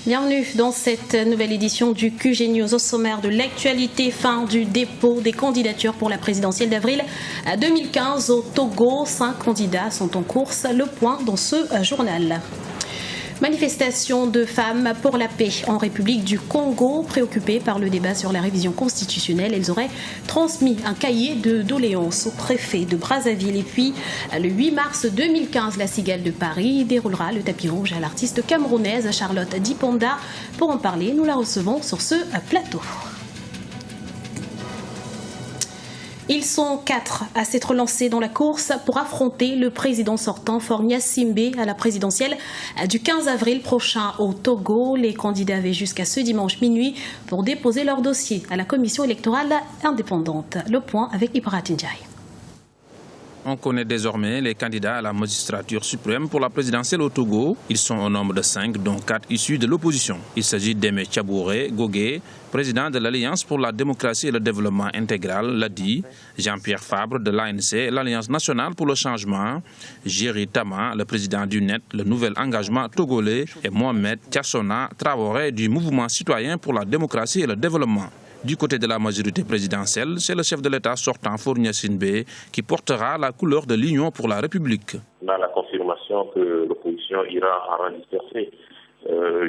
Bienvenue dans cette nouvelle édition du QG News. Au sommaire de l'actualité, fin du dépôt des candidatures pour la présidentielle d'avril 2015 au Togo. 5 candidats sont en course. Le point dans ce journal. Manifestation de femmes pour la paix en République du Congo. Préoccupées par le débat sur la révision constitutionnelle, elles auraient transmis un cahier de doléances au préfet de Brazzaville. Et puis, le 8 mars 2015, la Cigale de Paris déroulera le tapis rouge à l'artiste camerounaise Charlotte Dipanda. Pour en parler, nous la recevons sur ce plateau. Ils sont 4 à s'être lancés dans la course pour affronter le président sortant, Faure Gnassingbé, à la présidentielle du 15 avril prochain au Togo. Les candidats avaient jusqu'à ce dimanche minuit pour déposer leur dossier à la commission électorale indépendante. Le point avec Ibra Tindiaye. On connaît désormais les candidats à la magistrature suprême pour la présidentielle au Togo. Ils sont au nombre de 5, dont 4 issus de l'opposition. Il s'agit d'Aimé Tchabouré Gogué, président de l'Alliance pour la démocratie et le développement intégral, l'ADI, Jean-Pierre Fabre de l'ANC, l'Alliance nationale pour le changement, Géry Tama, le président du NET, le nouvel engagement togolais, et Mohamed Tiassona Traoré du mouvement citoyen pour la démocratie et le développement. Du côté de la majorité présidentielle, c'est le chef de l'État sortant, Faure Gnassingbé, qui portera la couleur de l'Union pour la République. On a la confirmation que l'opposition ira en rang dispersé.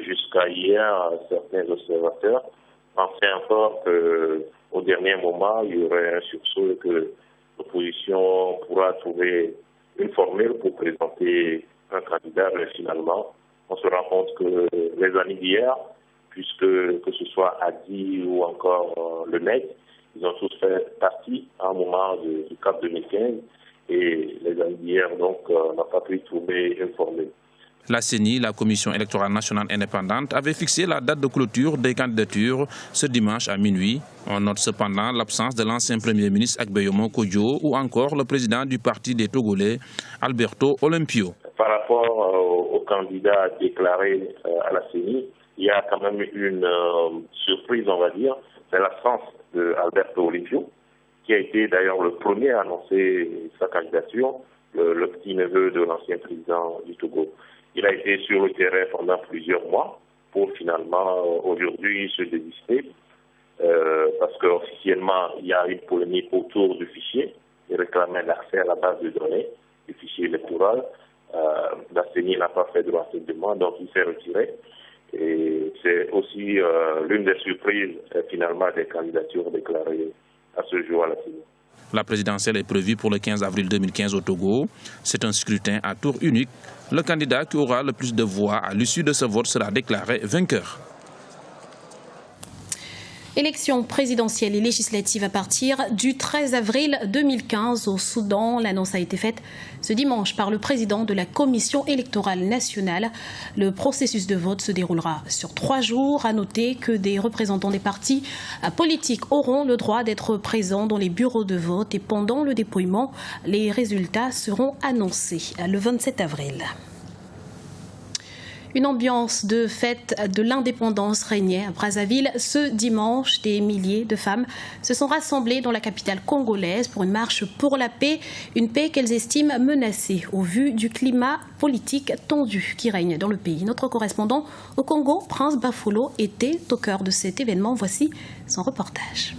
Jusqu'à hier, certains observateurs pensaient encore qu'au dernier moment, il y aurait un sursaut et que l'opposition pourra trouver une formule pour présenter un candidat. Mais finalement, on se rend compte que les années d'hier, puisque que ce soit Adi ou encore le NET, ils ont tous fait partie à un moment du CAP 2015 et les années d'hier donc n'ont pas pu trouver une formule. La CENI, la Commission électorale nationale indépendante, avait fixé la date de clôture des candidatures ce dimanche à minuit. On note cependant l'absence de l'ancien Premier ministre Agbeyomo Kodjo ou encore le président du parti des Togolais, Alberto Olympio. Par rapport aux candidats déclarés à la CENI, il y a quand même une surprise, on va dire, c'est l'absence d'Alberto Olympio, qui a été d'ailleurs le premier à annoncer sa candidature, le petit-neveu de l'ancien président du Togo. Il a été sur le terrain pendant plusieurs mois pour finalement aujourd'hui se désister, parce qu'officiellement il y a une polémique autour du fichier. Il réclamait l'accès à la base de données du fichier électoral. La CENI n'a pas fait de renseignement, donc il s'est retiré. Et c'est aussi l'une des surprises finalement des candidatures déclarées à ce jour à la CENI. La présidentielle est prévue pour le 15 avril 2015 au Togo. C'est un scrutin à tour unique. Le candidat qui aura le plus de voix à l'issue de ce vote sera déclaré vainqueur. Élections présidentielles et législatives à partir du 13 avril 2015 au Soudan. L'annonce a été faite ce dimanche par le président de la Commission électorale nationale. Le processus de vote se déroulera sur 3 jours. À noter que des représentants des partis politiques auront le droit d'être présents dans les bureaux de vote et pendant le dépouillement, les résultats seront annoncés le 27 avril. Une ambiance de fête de l'indépendance régnait à Brazzaville. Ce dimanche, des milliers de femmes se sont rassemblées dans la capitale congolaise pour une marche pour la paix. Une paix qu'elles estiment menacée au vu du climat politique tendu qui règne dans le pays. Notre correspondant au Congo, Prince Bafolo, était au cœur de cet événement. Voici son reportage.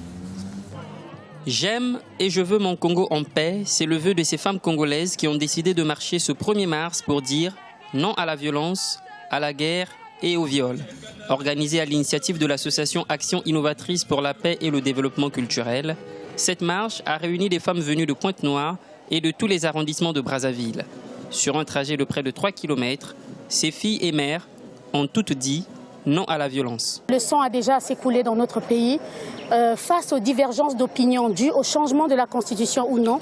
J'aime et je veux mon Congo en paix. C'est le vœu de ces femmes congolaises qui ont décidé de marcher ce 1er mars pour dire non à la violence, à la guerre et au viol. Organisée à l'initiative de l'association Action Innovatrice pour la paix et le développement culturel, cette marche a réuni des femmes venues de Pointe-Noire et de tous les arrondissements de Brazzaville. Sur un trajet de près de 3 km, ces filles et mères ont toutes dit non à la violence. Le sang a déjà s'écoulé dans notre pays. Face aux divergences d'opinion dues au changement de la Constitution ou non,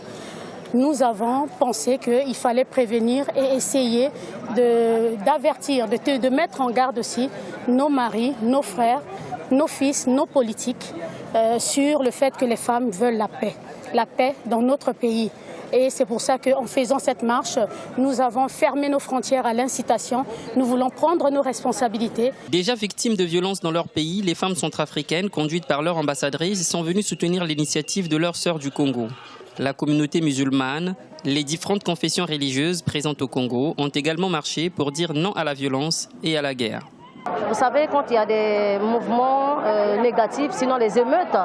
nous avons pensé qu'il fallait prévenir et essayer d'avertir, de mettre en garde aussi nos maris, nos frères, nos fils, nos politiques sur le fait que les femmes veulent la paix dans notre pays. Et c'est pour ça qu'en faisant cette marche, nous avons fermé nos frontières à l'incitation. Nous voulons prendre nos responsabilités. Déjà victimes de violences dans leur pays, les femmes centrafricaines, conduites par leur ambassadrice, sont venues soutenir l'initiative de leurs sœurs du Congo. La communauté musulmane, les différentes confessions religieuses présentes au Congo ont également marché pour dire non à la violence et à la guerre. Vous savez, quand il y a des mouvements négatifs, sinon les émeutes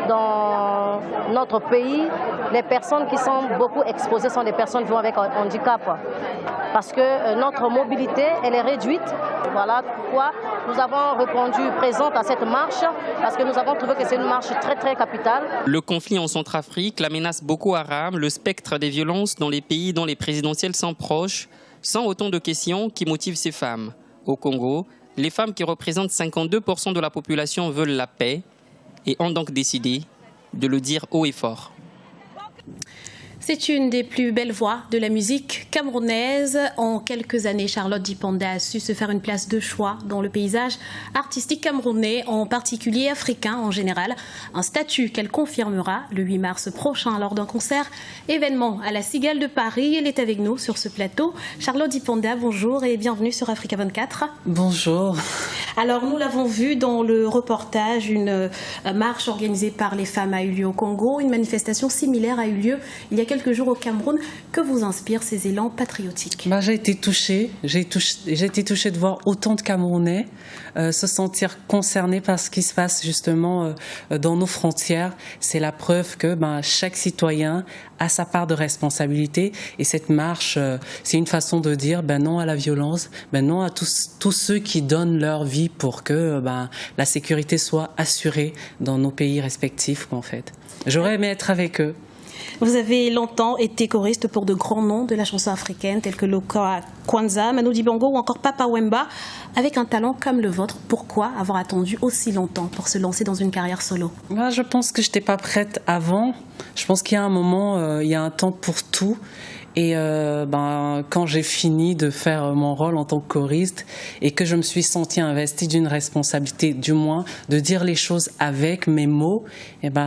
dans notre pays, les personnes qui sont beaucoup exposées sont des personnes vivant avec un handicap. Parce que notre mobilité, elle est réduite. Voilà pourquoi nous avons répondu présente à cette marche, parce que nous avons trouvé que c'est une marche très très capitale. Le conflit en Centrafrique, la menace Boko Haram, le spectre des violences dans les pays dont les présidentielles sont proches, sont autant de questions qui motivent ces femmes. Au Congo, les femmes qui représentent 52% de la population veulent la paix et ont donc décidé de le dire haut et fort. C'est une des plus belles voix de la musique camerounaise. En quelques années, Charlotte Dipanda a su se faire une place de choix dans le paysage artistique camerounais, en particulier africain en général. Un statut qu'elle confirmera le 8 mars prochain lors d'un concert événement à la Cigale de Paris. Elle est avec nous sur ce plateau. Charlotte Dipanda, bonjour et bienvenue sur Africa 24. Bonjour. Alors nous l'avons vu dans le reportage, une marche organisée par les femmes a eu lieu au Congo. Une manifestation similaire a eu lieu il y a quelques jours au Cameroun. Que vous inspirent ces élans patriotiques? J'ai été touchée. J'ai été touchée de voir autant de Camerounais se sentir concernés par ce qui se passe justement dans nos frontières. C'est la preuve que chaque citoyen a sa part de responsabilité. Et cette marche, c'est une façon de dire non à la violence, non à tous ceux qui donnent leur vie pour que la sécurité soit assurée dans nos pays respectifs, en fait. J'aurais aimé être avec eux. Vous avez longtemps été choriste pour de grands noms de la chanson africaine tels que Loka Kwanza, Manu Dibango ou encore Papa Wemba. Avec un talent comme le vôtre, pourquoi avoir attendu aussi longtemps pour se lancer dans une carrière solo? Je pense que je n'étais pas prête avant. Je pense qu'il y a un moment, il y a un temps pour tout. Et quand j'ai fini de faire mon rôle en tant que choriste et que je me suis sentie investie d'une responsabilité, du moins de dire les choses avec mes mots,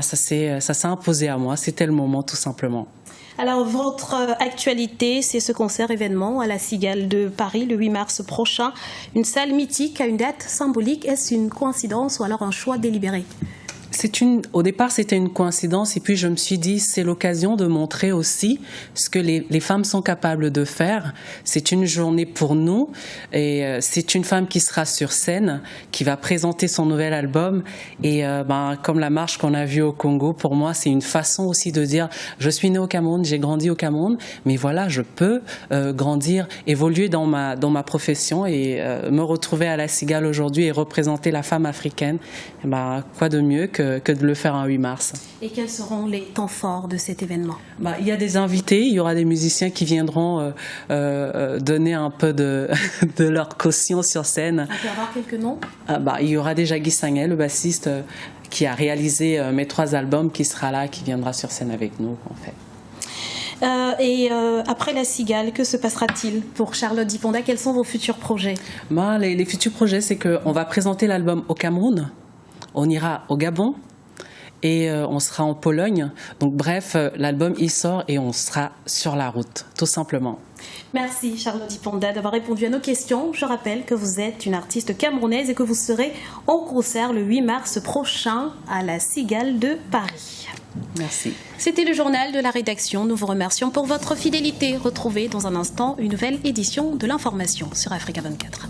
ça s'est imposé à moi. C'était le moment, tout simplement. Alors, votre actualité, c'est ce concert événement à la Cigale de Paris le 8 mars prochain. Une salle mythique à une date symbolique. Est-ce une coïncidence ou alors un choix délibéré? Au départ, c'était une coïncidence et puis je me suis dit, c'est l'occasion de montrer aussi ce que les femmes sont capables de faire. C'est une journée pour nous et c'est une femme qui sera sur scène, qui va présenter son nouvel album et comme la marche qu'on a vue au Congo, pour moi, c'est une façon aussi de dire, je suis née au Cameroun, j'ai grandi au Cameroun, mais voilà, je peux grandir, évoluer dans ma profession et me retrouver à la Cigale aujourd'hui et représenter la femme africaine. Quoi de mieux que de le faire un 8 mars. Et quels seront les temps forts de cet événement? Il y a des invités, il y aura des musiciens qui viendront donner un peu de leur caution sur scène. On peut avoir quelques noms? Il y aura déjà Guy Sangel, le bassiste qui a réalisé mes 3 albums, qui sera là, qui viendra sur scène avec nous en fait. Après la Cigale, que se passera-t-il pour Charlotte Dipanda? Quels sont vos futurs projets? Les futurs projets, c'est qu'on va présenter l'album au Cameroun. On ira au Gabon et on sera en Pologne. Donc bref, l'album il sort et on sera sur la route, tout simplement. Merci Charlotte Dipanda d'avoir répondu à nos questions. Je rappelle que vous êtes une artiste camerounaise et que vous serez en concert le 8 mars prochain à la Cigale de Paris. Merci. C'était le journal de la rédaction. Nous vous remercions pour votre fidélité. Retrouvez dans un instant une nouvelle édition de l'information sur Africa 24.